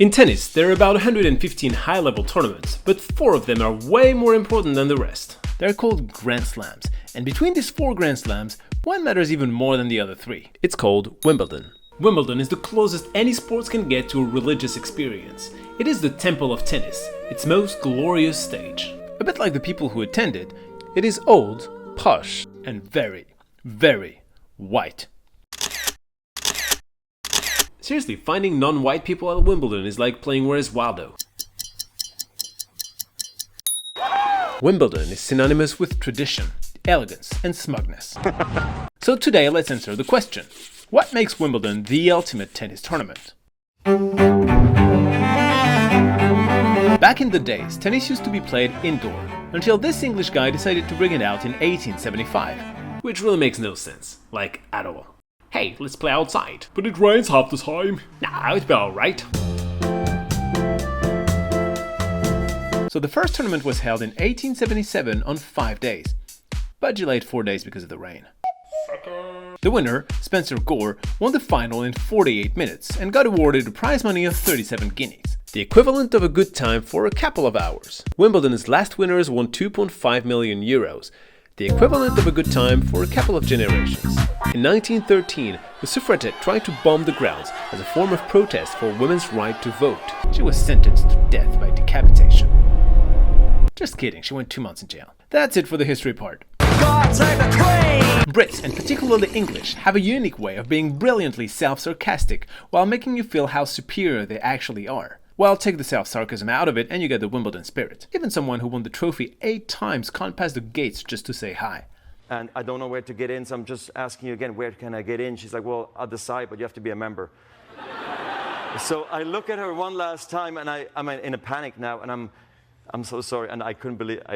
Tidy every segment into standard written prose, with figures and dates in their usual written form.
In tennis, there are about 115 high-level tournaments, but 4 of them are way more important than the rest. They're called Grand Slams, and between these 4 Grand Slams, one matters even more than the other 3. It's called Wimbledon. Wimbledon is the closest any sports can get to a religious experience. It is the temple of tennis, its most glorious stage. A bit like the people who attend it, it is old, posh, and very, very white. Seriously, finding non-white people at Wimbledon is like playing Where's Waldo. Wimbledon is synonymous with tradition, elegance, and smugness. So today let's answer the question: what makes Wimbledon the ultimate tennis tournament? Back in the days, tennis used to be played indoor, until this English guy decided to bring it out in 1875. Which really makes no sense, like at all. Hey, let's play outside. But it rains half the time. Nah, it'll be alright. So the first tournament was held in 1877 on 5 days, but delayed 4 days because of the rain. The winner, Spencer Gore, won the final in 48 minutes and got awarded a prize money of 37 guineas, the equivalent of a good time for a couple of hours. Wimbledon's last winners won 2.5 million euros, the equivalent of a good time for a couple of generations. In 1913, a suffragette tried to bomb the grounds as a form of protest for women's right to vote. She was sentenced to death by decapitation. Just kidding, she went 2 months in jail. That's it for the history part. Brits, and particularly English, have a unique way of being brilliantly self-sarcastic while making you feel how superior they actually are. Well, take the self-sarcasm out of it and you get the Wimbledon spirit. Even someone who won the trophy 8 times can't pass the gates just to say hi. And I don't know where to get in, so I'm just asking you again, where can I get in? She's like, well, I'll decide, but you have to be a member. So I look at her one last time, and I'm in a panic now, and I'm so sorry, and I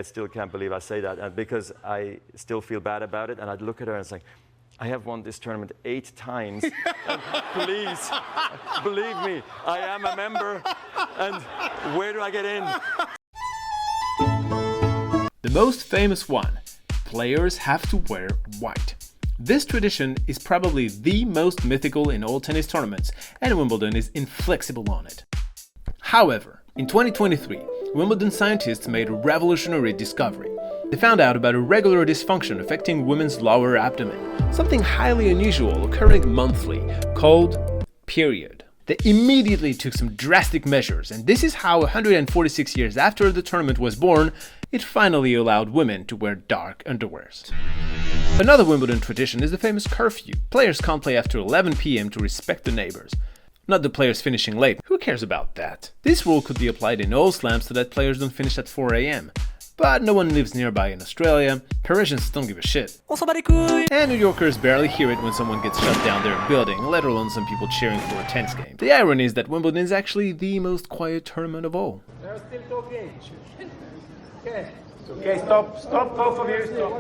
still can't believe I say that, because I still feel bad about it, and I'd look at her and it's like, I have won this tournament 8 times. Please, believe me, I am a member, and where do I get in? The most famous one: players have to wear white. This tradition is probably the most mythical in all tennis tournaments, and Wimbledon is inflexible on it. However, in 2023, Wimbledon scientists made a revolutionary discovery. They found out about a regular dysfunction affecting women's lower abdomen, something highly unusual occurring monthly, called period. They immediately took some drastic measures, and this is how 146 years after the tournament was born, it finally allowed women to wear dark underwears. Another Wimbledon tradition is the famous curfew. Players can't play after 11 PM to respect the neighbors. Not the players finishing late, who cares about that? This rule could be applied in all slams so that players don't finish at 4 AM. But no one lives nearby in Australia, Parisians don't give a shit. And New Yorkers barely hear it when someone gets shut down their building, let alone some people cheering for a tennis game. The irony is that Wimbledon is actually the most quiet tournament of all. They're still talking. Okay. Okay, stop, both of you, stop.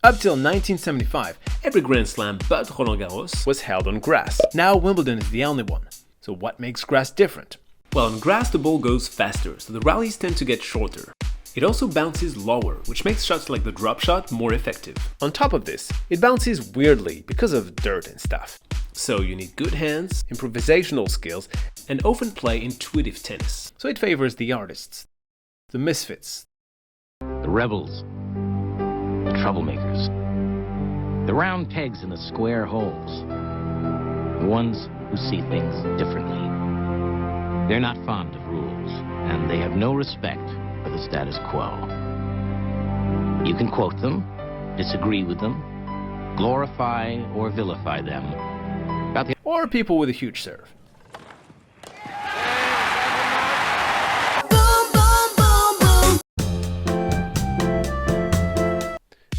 Up till 1975, every Grand Slam but Roland Garros was held on grass. Now Wimbledon is the only one. So what makes grass different? Well, on grass the ball goes faster, so the rallies tend to get shorter. It also bounces lower, which makes shots like the drop shot more effective. On top of this, it bounces weirdly because of dirt and stuff. So you need good hands, improvisational skills, and often play intuitive tennis. So it favors the artists, the misfits, the rebels, the troublemakers, the round pegs in the square holes, the ones who see things differently. They're not fond of rules, and they have no respect for the status quo. You can quote them, disagree with them, glorify or vilify them. Or people with a huge serve.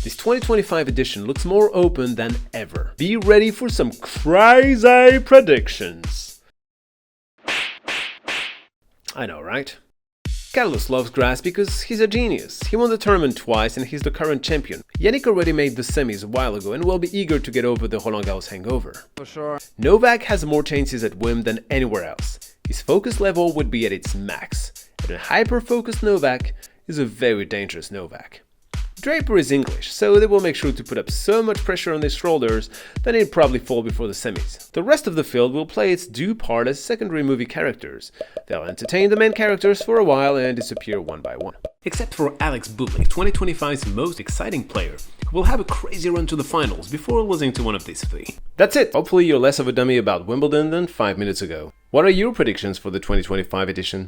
This 2025 edition looks more open than ever. Be ready for some crazy predictions. I know, right? Carlos loves grass because he's a genius. He won the tournament twice and he's the current champion. Yannick already made the semis a while ago and will be eager to get over the Roland Garros hangover. For sure. Novak has more chances at Wim than anywhere else. His focus level would be at its max. And a hyper-focused Novak is a very dangerous Novak. Draper is English, so they will make sure to put up so much pressure on his shoulders that he'll probably fall before the semis. The rest of the field will play its due part as secondary movie characters. They'll entertain the main characters for a while and disappear one by one. Except for Alex Bublik, 2025's most exciting player, who will have a crazy run to the finals before losing to one of these three. That's it! Hopefully you're less of a dummy about Wimbledon than 5 minutes ago. What are your predictions for the 2025 edition?